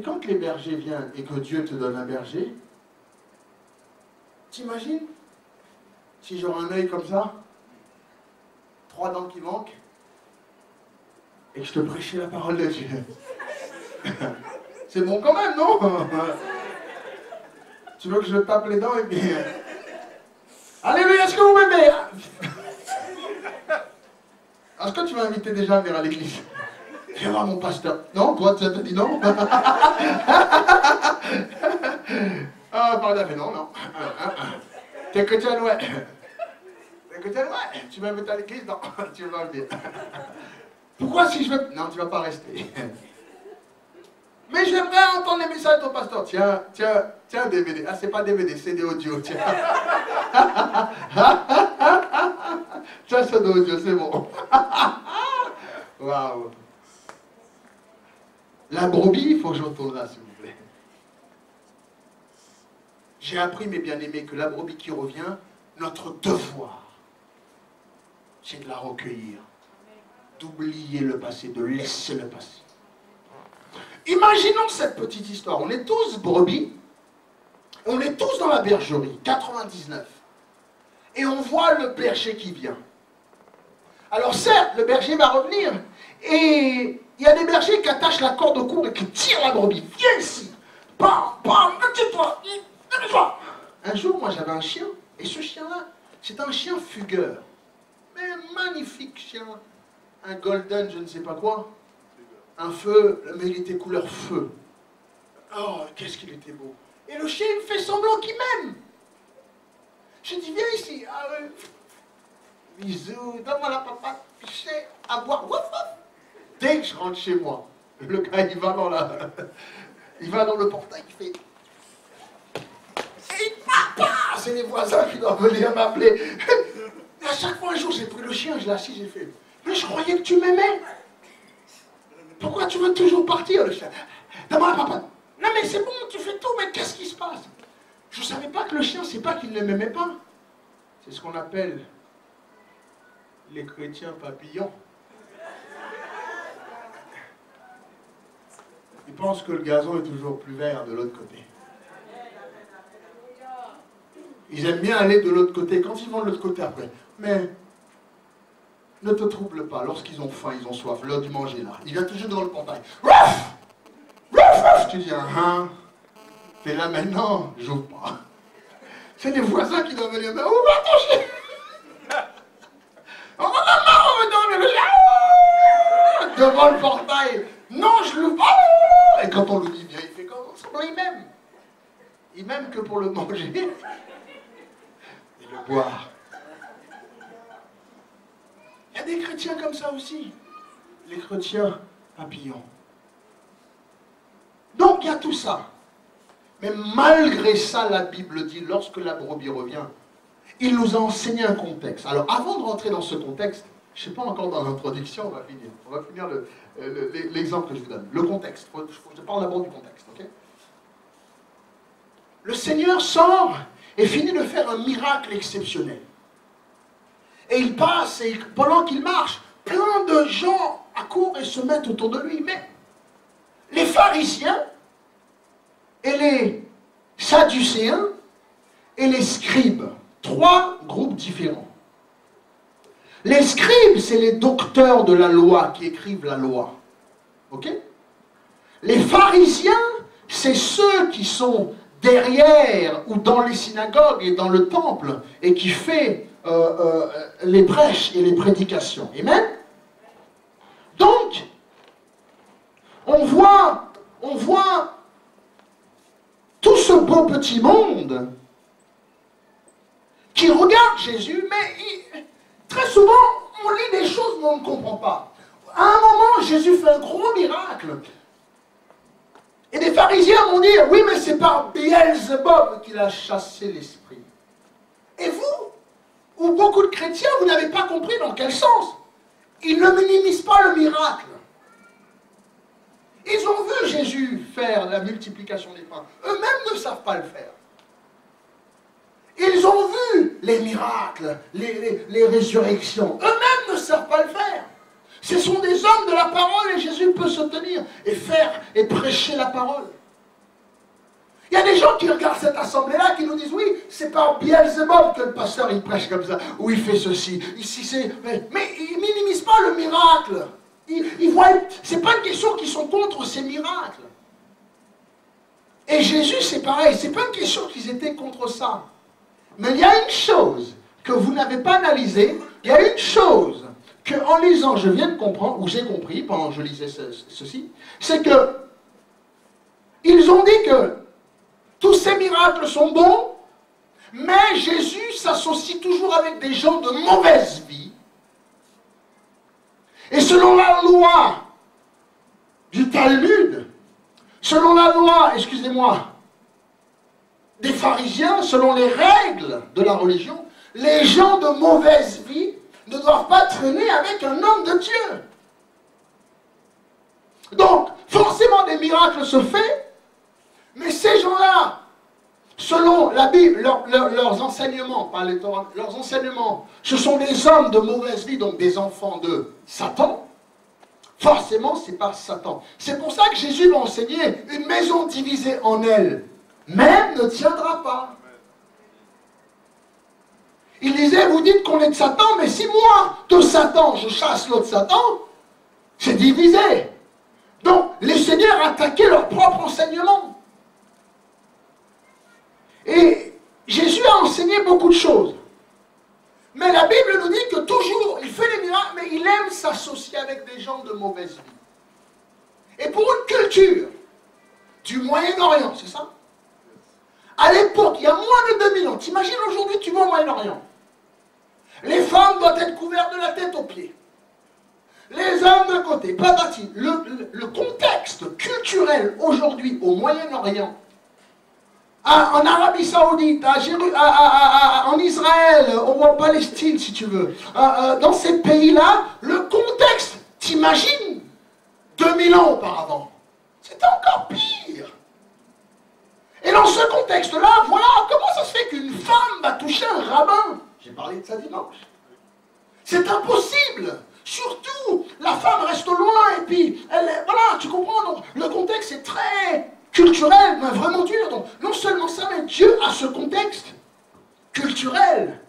quand les bergers viennent et que Dieu te donne un berger, t'imagines si j'aurais un œil comme ça, 3 dents qui manquent, et que je te prêchais la parole de Dieu. C'est bon quand même, non? Tu veux que je tape les dents et puis... Alléluia, est-ce que vous m'aimez? Est-ce que tu m'as invité déjà à venir à l'église? Viens voir mon pasteur. Non, toi, tu as dit non? Ah, pardon, mais non, non. T'es chrétien, ouais. T'es chrétien, ouais. Tu m'as invité à l'église? Non, tu vas venir. Pourquoi si je veux... Non, tu vas pas rester. Mais j'aimerais entendre les messages de ton pasteur. Tiens, DVD. Ah, c'est pas DVD, c'est des audio. Tiens. Tiens, c'est des audio, c'est bon. Waouh. La brebis, il faut que je retourne là, s'il vous plaît. J'ai appris, mes bien-aimés, que la brebis qui revient, notre devoir, c'est de la recueillir. D'oublier le passé, de laisser le passé. Imaginons cette petite histoire. On est tous brebis, on est tous dans la bergerie, 99. Et on voit le berger qui vient. Alors certes, le berger va revenir, et il y a des bergers qui attachent la corde au cou et qui tirent la brebis. Viens ici. Bam, bam, mets-toi. Un jour, moi j'avais un chien, et ce chien-là, c'est un chien fugueur. Mais un magnifique chien. Un golden, je ne sais pas quoi. Un feu, mais il était couleur feu. Oh, qu'est-ce qu'il était beau. Et le chien, il fait semblant qu'il m'aime. Je dis, viens ici. Ah, bisous, donne-moi la papate, piché, à boire. Ouf, ouf. Dès que je rentre chez moi, le gars, il va dans le portail, il fait... Et papa, c'est les voisins qui doivent venir m'appeler. Et à chaque fois, un jour, j'ai pris le chien, je l'ai assis, j'ai fait... Mais je croyais que tu m'aimais. Pourquoi tu veux toujours partir, le chien? Donne-moi la papate. Non mais c'est bon, tu fais tout, mais qu'est-ce qui se passe? Je ne savais pas que le chien, c'est pas qu'il ne m'aimait pas. C'est ce qu'on appelle les chrétiens papillons. Ils pensent que le gazon est toujours plus vert de l'autre côté. Ils aiment bien aller de l'autre côté, quand ils vont de l'autre côté après. Mais ne te trouble pas, lorsqu'ils ont faim, ils ont soif, l'heure du manger là. Il vient toujours devant le portail. Rouf! Rouf, rouf! Tu dis, t'es là maintenant, j'ouvre pas. C'est les voisins qui doivent venir. Où va ton chien? Oh maman, on me donne le chien devant le portail. Non, je l'ouvre pas. Et quand on lui dit bien, il fait comment? Il m'aime. Il m'aime que pour le manger et le boire. Il y a des chrétiens comme ça aussi. Les chrétiens papillons. Donc il y a tout ça. Mais malgré ça, la Bible dit, lorsque la brebis revient, il nous a enseigné un contexte. Alors avant de rentrer dans ce contexte, je ne sais pas encore dans l'introduction, on va finir. On va finir l'exemple que je vous donne. Le contexte. Je parle d'abord du contexte. Okay? Le Seigneur sort et finit de faire un miracle exceptionnel. Et il passe, et pendant qu'il marche, plein de gens accourent et se mettent autour de lui. Mais les pharisiens et les sadducéens et les scribes, 3 groupes différents. Les scribes, c'est les docteurs de la loi qui écrivent la loi. Ok? Les pharisiens, c'est ceux qui sont derrière ou dans les synagogues et dans le temple et qui fait les prêches et les prédications. Amen? Donc, on voit tout ce beau petit monde qui regarde Jésus, mais très souvent, on lit des choses mais on ne comprend pas. À un moment, Jésus fait un gros miracle. Et des pharisiens vont dire, oui, mais c'est par Beelzebub qu'il a chassé l'esprit. Et vous, ou beaucoup de chrétiens, vous n'avez pas compris dans quel sens. Ils ne minimisent pas le miracle. Ils ont vu Jésus faire la multiplication des pains. Eux-mêmes ne savent pas le faire. Ils ont vu les miracles, les résurrections. Eux-mêmes ne savent pas le faire. Ce sont des hommes de la parole et Jésus peut se tenir et faire et prêcher la parole. Il y a des gens qui regardent cette assemblée-là qui nous disent, oui, c'est pas Beelzebub que le pasteur il prêche comme ça, ou il fait ceci. Ici, mais ils ne minimisent pas le miracle. Ils voient, c'est pas une question qu'ils sont contre ces miracles. Et Jésus, c'est pareil, c'est pas une question qu'ils étaient contre ça. Mais il y a une chose que vous n'avez pas analysée, il y a une chose qu'en lisant, je viens de comprendre, ou j'ai compris pendant que je lisais ceci, c'est que ils ont dit que tous ces miracles sont bons, mais Jésus s'associe toujours avec des gens de mauvaise vie. Et selon la loi du Talmud, selon la loi, excusez-moi, des pharisiens, selon les règles de la religion, les gens de mauvaise vie ne doivent pas traîner avec un homme de Dieu. Donc, forcément, des miracles se font, mais ces gens-là, selon la Bible, leurs enseignements, pas les Torah, leurs enseignements, ce sont des hommes de mauvaise vie, donc des enfants de Satan. Forcément, c'est pas Satan. C'est pour ça que Jésus va enseigner, une maison divisée en elle, même ne tiendra pas. Il disait, vous dites qu'on est de Satan, mais si moi, de Satan, je chasse l'autre Satan, c'est divisé. Donc, les seigneurs attaquaient leur propre enseignement. Et Jésus a enseigné beaucoup de choses. Mais la Bible nous dit que toujours, il fait des miracles, mais il aime s'associer avec des gens de mauvaise vie. Et pour une culture du Moyen-Orient, c'est ça? À l'époque, il y a moins de 2000 ans, t'imagines aujourd'hui, tu vas au Moyen-Orient. Les femmes doivent être couvertes de la tête aux pieds. Les hommes de côté, pas bâtis. Le contexte culturel aujourd'hui au Moyen-Orient, en Arabie Saoudite, en Israël, en Palestine, si tu veux, dans ces pays-là, le contexte, t'imagines, 2000 ans auparavant, c'était encore pire. Et dans ce contexte-là, voilà, comment ça se fait qu'une femme va toucher un rabbin? J'ai parlé de ça dimanche. C'est impossible. Surtout, la femme reste loin et puis, voilà, tu comprends, donc le contexte est très culturel, mais vraiment dur. Donc, non seulement ça, mais Dieu a ce contexte culturel.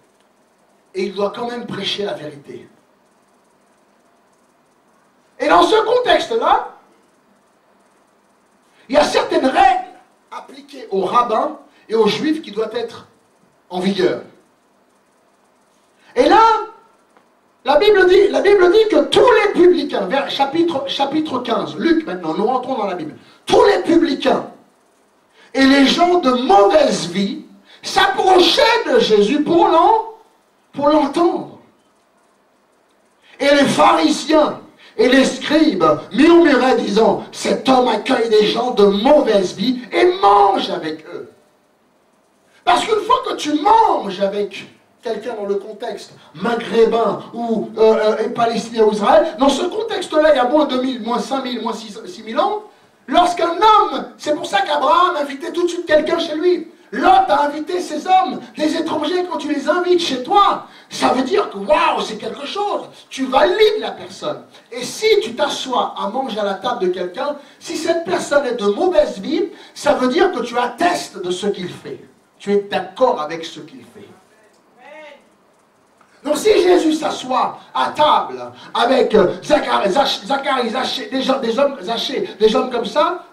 Et il doit quand même prêcher la vérité. Et dans ce contexte-là, il y a certaines règles appliquées aux rabbins et aux juifs qui doivent être en vigueur. Et là, la Bible dit que tous les publicains, vers chapitre 15, Luc maintenant, nous rentrons dans la Bible, tous les publicains et les gens de mauvaise vie s'approchaient de Jésus pour l'entendre. Et les pharisiens et les scribes murmuraient disant, cet homme accueille des gens de mauvaise vie et mange avec eux. Parce qu'une fois que tu manges avec quelqu'un dans le contexte maghrébin ou palestinien ou Israël, dans ce contexte-là, il y a moins 2000, moins 5000, moins 6000 ans, lorsqu'un homme, c'est pour ça qu'Abraham invitait tout de suite quelqu'un chez lui. Lot a invité ses hommes, les étrangers, quand tu les invites chez toi, ça veut dire que waouh, c'est quelque chose. Tu valides la personne. Et si tu t'assois à manger à la table de quelqu'un, si cette personne est de mauvaise vie, ça veut dire que tu attestes de ce qu'il fait. Tu es d'accord avec ce qu'il fait. Donc si Jésus s'assoit à table avec Zacharie, des hommes comme ça,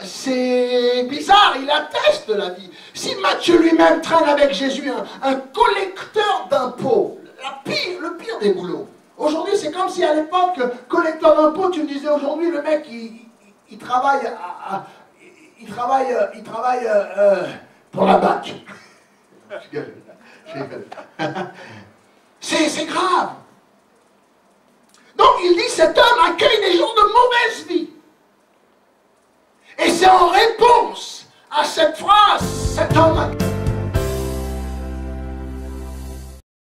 c'est bizarre, il atteste de la vie. Si Matthieu lui-même traîne avec Jésus un collecteur d'impôts, le pire des boulots. Aujourd'hui, c'est comme si à l'époque, collecteur d'impôts, tu me disais aujourd'hui, le mec, il travaille pour la BAC. Je rigole. C'est grave. Donc il dit, cet homme accueille des gens de mauvaise vie. Et c'est en réponse à cette phrase, cet homme